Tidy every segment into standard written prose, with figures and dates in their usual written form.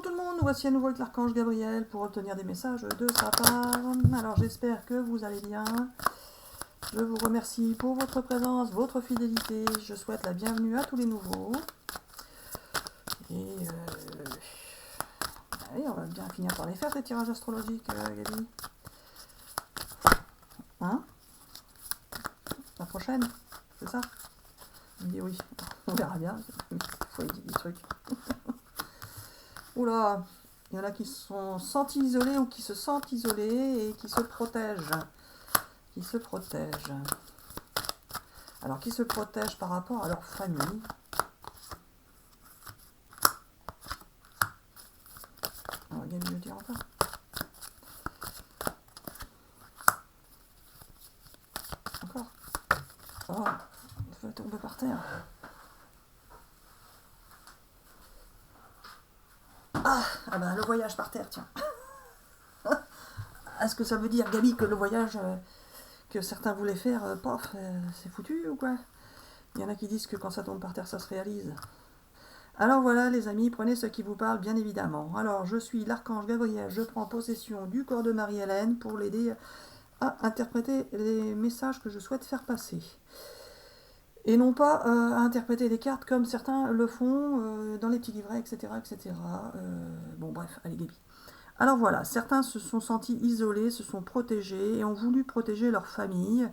Bonjour tout le monde, nous voici à nouveau avec l'archange Gabriel pour obtenir des messages de sa part. Alors j'espère que vous allez bien. Je vous remercie pour votre présence, votre fidélité. Je souhaite la bienvenue à tous les nouveaux. Et allez, on va bien finir par les faire ces tirages astrologiques, Gabi. Hein? La prochaine? C'est ça? Il me dit oui. On verra bien. Il faut dire des trucs. Oula! Il y en a qui sont sentis isolés ou qui se sentent isolés et qui se protègent. Qui se protègent. Alors, qui se protègent par rapport à leur famille. Alors, Gabi, je dire encore. Encore. Oh, je vais tomber par terre. Ah ben, le voyage par terre, tiens. Est-ce que ça veut dire, Gabi, que le voyage que certains voulaient faire, pof, c'est foutu ou quoi? Il y en a qui disent que quand ça tombe par terre, ça se réalise. Alors voilà, les amis, prenez ce qui vous parle, bien évidemment. Alors, je suis l'archange Gabriel, je prends possession du corps de Marie-Hélène pour l'aider à interpréter les messages que je souhaite faire passer. Et non pas à interpréter les cartes comme certains le font dans les petits livrets, etc. etc. Bon, bref, allez, Gabi. Alors voilà, certains se sont sentis isolés, se sont protégés et ont voulu protéger leur famille.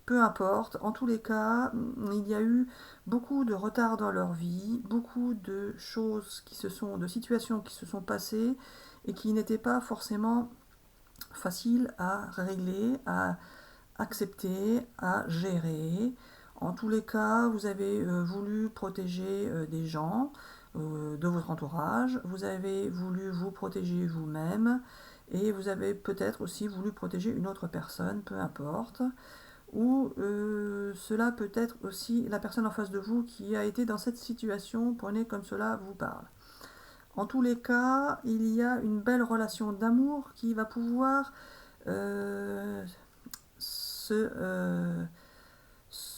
Peu importe, en tous les cas, il y a eu beaucoup de retard dans leur vie, beaucoup de choses de situations qui se sont passées et qui n'étaient pas forcément faciles à régler, à accepter, à gérer. En tous les cas, vous avez voulu protéger des gens de votre entourage, vous avez voulu vous protéger vous-même et vous avez peut-être aussi voulu protéger une autre personne, peu importe. Ou cela peut être aussi la personne en face de vous qui a été dans cette situation, prenez comme cela vous parle. En tous les cas, il y a une belle relation d'amour qui va pouvoir se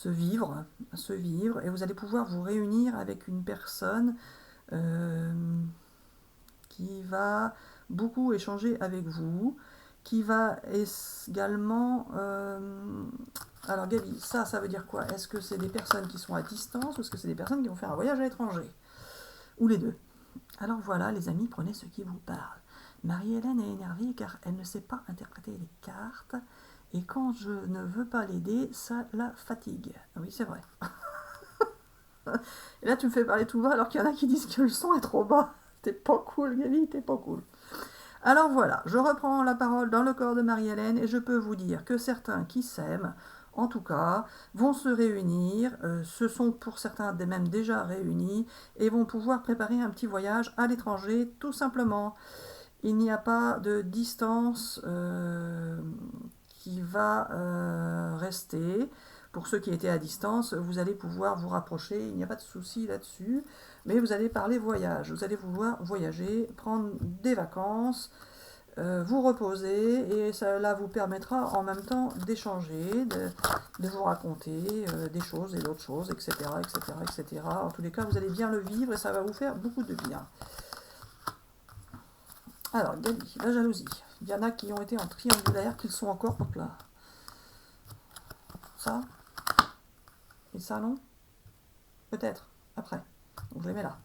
vivre, et vous allez pouvoir vous réunir avec une personne qui va beaucoup échanger avec vous, qui va également... alors Gabi, ça veut dire quoi? Est-ce que c'est des personnes qui sont à distance ou est-ce que c'est des personnes qui vont faire un voyage à l'étranger? Ou les deux? Alors voilà, les amis, prenez ce qui vous parle. Marie-Hélène est énervée car elle ne sait pas interpréter les cartes. Et quand je ne veux pas l'aider, ça la fatigue. Oui, c'est vrai. Et là, tu me fais parler tout bas alors qu'il y en a qui disent que le son est trop bas. T'es pas cool, Gabi, t'es pas cool. Alors voilà, je reprends la parole dans le corps de Marie-Hélène et je peux vous dire que certains qui s'aiment, en tout cas, vont se réunir, se sont pour certains même déjà réunis et vont pouvoir préparer un petit voyage à l'étranger, tout simplement. Il n'y a pas de distance qui va rester. Pour ceux qui étaient à distance, vous allez pouvoir vous rapprocher, il n'y a pas de souci là-dessus, mais vous allez parler voyage, vous allez pouvoir voyager, prendre des vacances, vous reposer, et cela vous permettra en même temps d'échanger, de vous raconter des choses et d'autres choses, etc., etc., etc. En tous les cas, vous allez bien le vivre et ça va vous faire beaucoup de bien. Alors, Gabi, la jalousie. Il y en a qui ont été en triangulaire, qui le sont encore, hop là. Ça. Et ça, non? Peut-être, après. Donc je les mets là.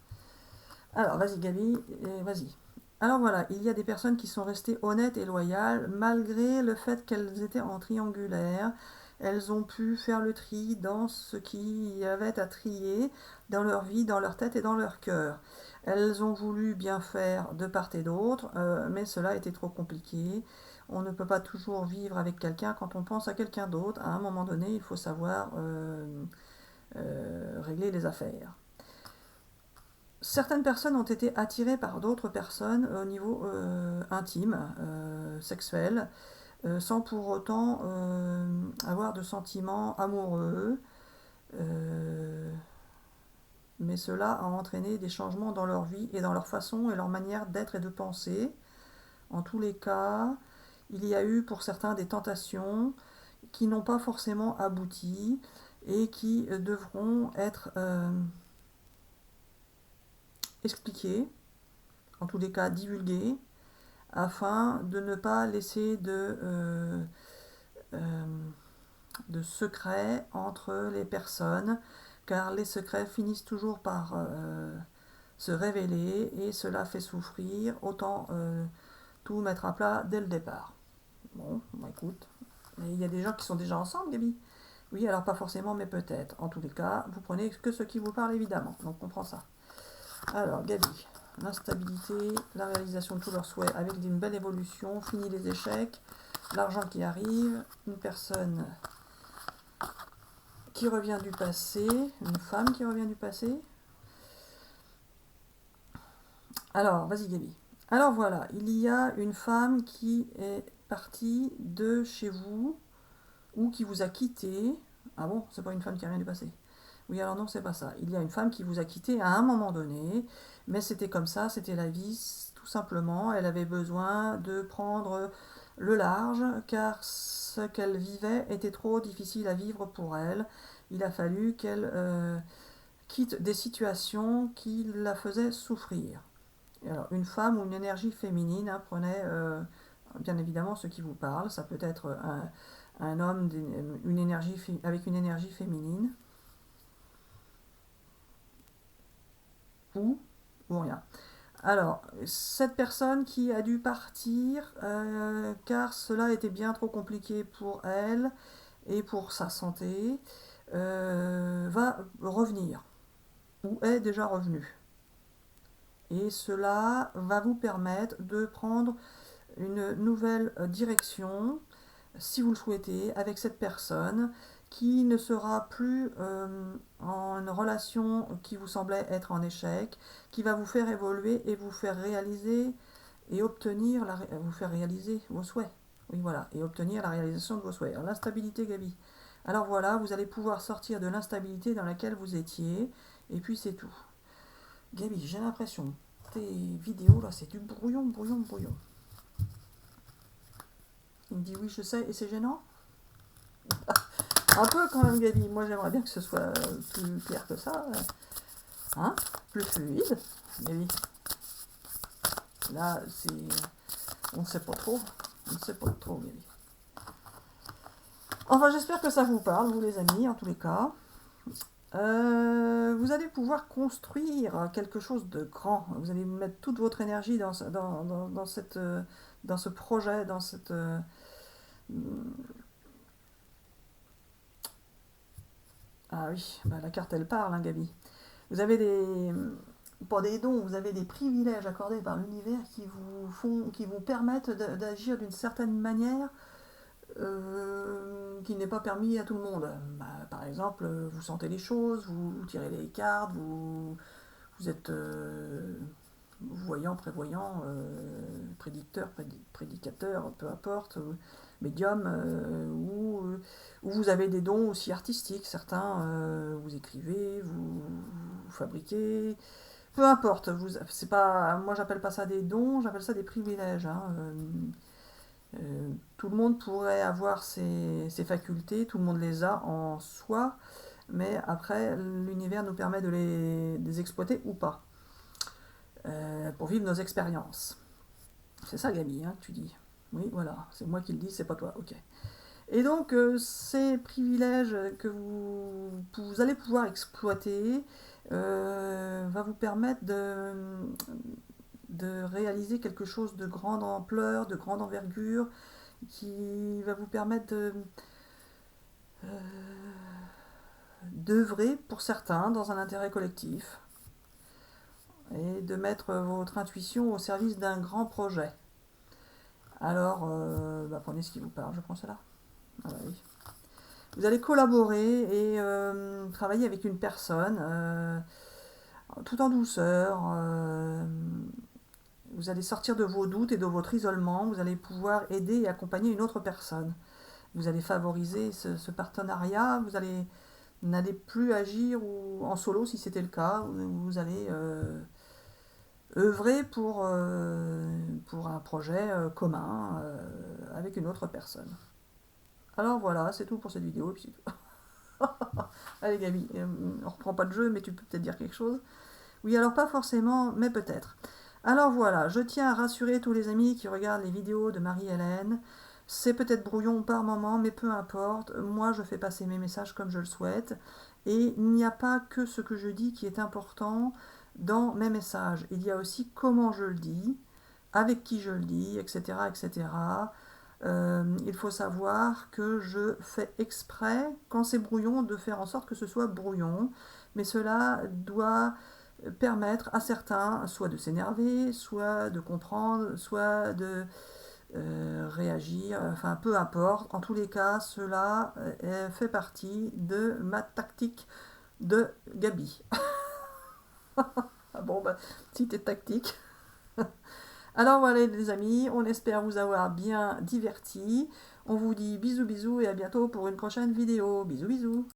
Alors, vas-y, Gabi, vas-y. Alors voilà, il y a des personnes qui sont restées honnêtes et loyales, malgré le fait qu'elles étaient en triangulaire. Elles ont pu faire le tri dans ce qu'il y avait à trier dans leur vie, dans leur tête et dans leur cœur. Elles ont voulu bien faire de part et d'autre, mais cela était trop compliqué. On ne peut pas toujours vivre avec quelqu'un quand on pense à quelqu'un d'autre. À un moment donné, il faut savoir régler les affaires. Certaines personnes ont été attirées par d'autres personnes au niveau intime, sexuel, sans pour autant avoir de sentiments amoureux. Mais cela a entraîné des changements dans leur vie et dans leur façon et leur manière d'être et de penser. En tous les cas, il y a eu pour certains des tentations qui n'ont pas forcément abouti et qui devront être expliquées en tous les cas divulguer, afin de ne pas laisser de secrets entre les personnes, car les secrets finissent toujours par se révéler et cela fait souffrir. Autant tout mettre à plat dès le départ. Bon, bah écoute, mais il y a des gens qui sont déjà ensemble, Gabi. Oui, alors pas forcément, mais peut-être. En tous les cas, vous prenez que ce qui vous parle, évidemment. Donc on prend ça. Alors, Gabi, l'instabilité, la réalisation de tous leurs souhaits avec une belle évolution, fini les échecs, l'argent qui arrive, une personne qui revient du passé, une femme qui revient du passé. Alors, vas-y Gabi. Alors voilà, il y a une femme qui est partie de chez vous ou qui vous a quitté. Ah bon, c'est pas une femme qui revient du passé. Oui, alors non, c'est pas ça. Il y a une femme qui vous a quitté à un moment donné, mais c'était comme ça, c'était la vie, tout simplement. Elle avait besoin de prendre le large, car ce qu'elle vivait était trop difficile à vivre pour elle. Il a fallu qu'elle quitte des situations qui la faisaient souffrir. Et alors, une femme ou une énergie féminine, hein, prenez bien évidemment ce qui vous parle. Ça peut être un homme avec une énergie féminine. Ou rien. Alors, cette personne qui a dû partir car cela était bien trop compliqué pour elle et pour sa santé, va revenir ou est déjà revenue. Et cela va vous permettre de prendre une nouvelle direction, si vous le souhaitez, avec cette personne qui ne sera plus en une relation qui vous semblait être en échec, qui va vous faire évoluer et vous faire réaliser et obtenir vous faire réaliser vos souhaits. Oui, voilà, et obtenir la réalisation de vos souhaits. Alors, l'instabilité, Gabi. Alors voilà, vous allez pouvoir sortir de l'instabilité dans laquelle vous étiez, et puis c'est tout. Gabi, j'ai l'impression, tes vidéos, là, c'est du brouillon, brouillon, brouillon. Il me dit oui, je sais, et c'est gênant. Un peu quand même, Gabi. Moi, j'aimerais bien que ce soit plus clair que ça. Hein, plus fluide. Gabi. Là, c'est... On ne sait pas trop. On ne sait pas trop, Gabi. Enfin, j'espère que ça vous parle, vous les amis, en tous les cas. Vous allez pouvoir construire quelque chose de grand. Vous allez mettre toute votre énergie dans ce projet, dans cette... Ah oui, bah la carte elle parle, hein, Gabi. Vous avez pas des dons, vous avez des privilèges accordés par l'univers qui vous permettent d'agir d'une certaine manière qui n'est pas permis à tout le monde. Bah, par exemple, vous sentez les choses, vous tirez les cartes, vous êtes voyant, prévoyant, prédicteur, prédicateur, peu importe, médium, ou vous avez des dons aussi artistiques. Certains, vous écrivez, vous fabriquez, peu importe. C'est pas, moi, j'appelle pas ça des dons, j'appelle ça des privilèges. Hein. Tout le monde pourrait avoir ces facultés, tout le monde les a en soi, mais après, l'univers nous permet de les exploiter ou pas, pour vivre nos expériences. C'est ça, Gabi, hein, que tu dis. Oui, voilà, c'est moi qui le dis, c'est pas toi, ok. Et donc, ces privilèges que vous allez pouvoir exploiter va vous permettre de réaliser quelque chose de grande ampleur, de grande envergure, qui va vous permettre d'œuvrer pour certains dans un intérêt collectif et de mettre votre intuition au service d'un grand projet. Alors, prenez ce qui vous parle, je prends cela. Ah bah oui. Vous allez collaborer et travailler avec une personne tout en douceur. Vous allez sortir de vos doutes et de votre isolement. Vous allez pouvoir aider et accompagner une autre personne. Vous allez favoriser ce partenariat. Vous n'allez plus agir en solo si c'était le cas. Vous allez œuvrer pour un projet commun avec une autre personne. Alors voilà, c'est tout pour cette vidéo. Et puis c'est tout. Allez Gabi, on reprend pas de jeu, mais tu peux peut-être dire quelque chose. Oui, alors pas forcément, mais peut-être. Alors voilà, je tiens à rassurer tous les amis qui regardent les vidéos de Marie-Hélène. C'est peut-être brouillon par moment, mais peu importe. Moi, je fais passer mes messages comme je le souhaite. Et il n'y a pas que ce que je dis qui est important dans mes messages. Il y a aussi comment je le dis, avec qui je le dis, etc. etc. Il faut savoir que je fais exprès, quand c'est brouillon, de faire en sorte que ce soit brouillon. Mais cela doit permettre à certains soit de s'énerver, soit de comprendre, soit de réagir, enfin peu importe. En tous les cas, cela fait partie de ma tactique de Gabi. Ah bon, bah, si t'es tactique. Alors voilà les amis, on espère vous avoir bien divertis. On vous dit bisous bisous et à bientôt pour une prochaine vidéo. Bisous bisous.